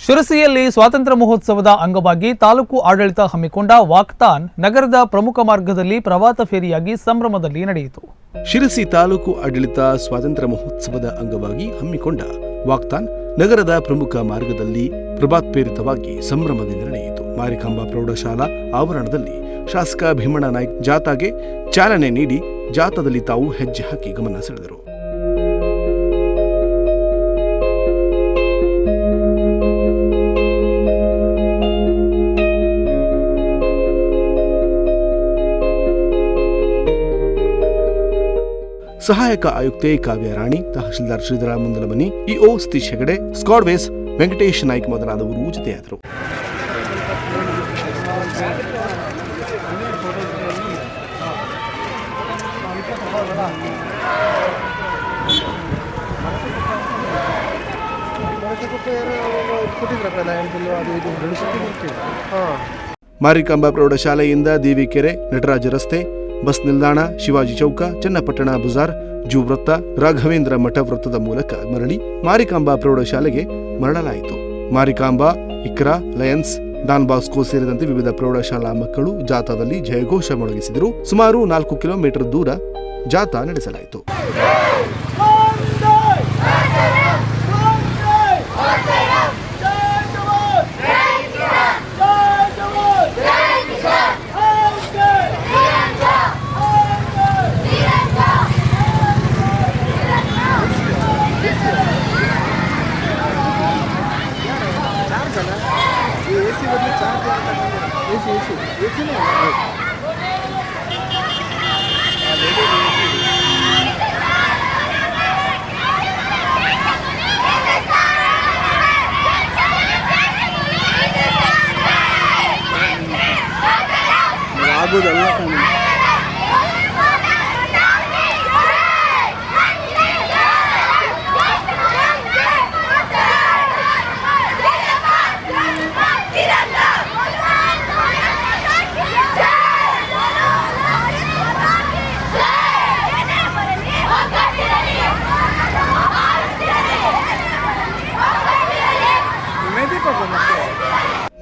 ಶಿರಸಿಯಲ್ಲಿ ಸ್ವಾತಂತ್ರ್ಯ ಮಹೋತ್ಸವದ ಅಂಗವಾಗಿ ತಾಲೂಕು ಆಡಳಿತ ಹಮ್ಮಿಕೊಂಡ ವಾಕ್ಥಾನ್ ನಗರದ ಪ್ರಮುಖ ಮಾರ್ಗದಲ್ಲಿ ಪ್ರಭಾತ ಫೇರಿಯಾಗಿ ಸಂಭ್ರಮದಲ್ಲಿ ನಡೆಯಿತು. ಶಿರಸಿ ತಾಲೂಕು ಆಡಳಿತ ಸ್ವಾತಂತ್ರ್ಯ ಮಹೋತ್ಸವದ ಅಂಗವಾಗಿ ಹಮ್ಮಿಕೊಂಡ ವಾಕ್ಥಾನ್ ನಗರದ ಪ್ರಮುಖ ಮಾರ್ಗದಲ್ಲಿ ಪ್ರಭಾತ್ಪೇರಿತವಾಗಿ ಸಂಭ್ರಮದಿಂದ ನಡೆಯಿತು. ಮಾರಿಕಾಂಬಾ ಪ್ರೌಢಶಾಲಾ ಆವರಣದಲ್ಲಿ ಶಾಸಕ ಭೀಮಣ್ಣ ನಾಯ್ಕ ಜಾಥಾಗೆ ಚಾಲನೆ ನೀಡಿ ಜಾಥಾದಲ್ಲಿ ತಾವು ಹೆಜ್ಜೆ ಹಾಕಿ ಗಮನ ಸೆಳೆದರು. ಸಹಾಯಕ ಆಯುಕ್ತೆ ಕಾವ್ಯ ರಾಣಿ, ತಹಶೀಲ್ದಾರ್ ಶ್ರೀಧರ ಮುಂದಲಮನಿ, ಇಒ ಸತೀಶ್ ಹೆಗಡೆ, ಸ್ಕಾಡ್ವೇಸ್ ವೆಂಕಟೇಶ್ ನಾಯ್ಕ್ ಮೊದಲಾದವರು ಜೊತೆಯಾದರು. ಮಾರಿಕಾಂಬಾ ಪ್ರೌಢಶಾಲೆಯಿಂದ ದೇವಿಕೆರೆ, ನಟರಾಜ ರಸ್ತೆ, ಬಸ್ ನಿಲ್ದಾಣ, ಶಿವಾಜಿ ಚೌಕ, ಚನ್ನಪಟ್ಟಣ ಬಜಾರ್, ಜೂ ವೃತ್ತ, ರಾಘವೇಂದ್ರ ಮಠ ವೃತ್ತದ ಮೂಲಕ ಮರಳಿ ಮಾರಿಕಾಂಬಾ ಪ್ರೌಢಶಾಲೆಗೆ ಮರಳಲಾಯಿತು. Marikamba, Iqra, Lions, Don Bosco ಸೇರಿದಂತೆ ವಿವಿಧ ಪ್ರೌಢಶಾಲಾ ಮಕ್ಕಳು ಜಾಥಾದಲ್ಲಿ ಜಯಘೋಷ ಮೊಳಗಿಸಿದರು. ಸುಮಾರು 4 ಕಿಲೋಮೀಟರ್ ದೂರ ಜಾಥಾ ನಡೆಸಲಾಯಿತು.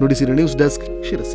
Nudisiri news desk, Sirsi.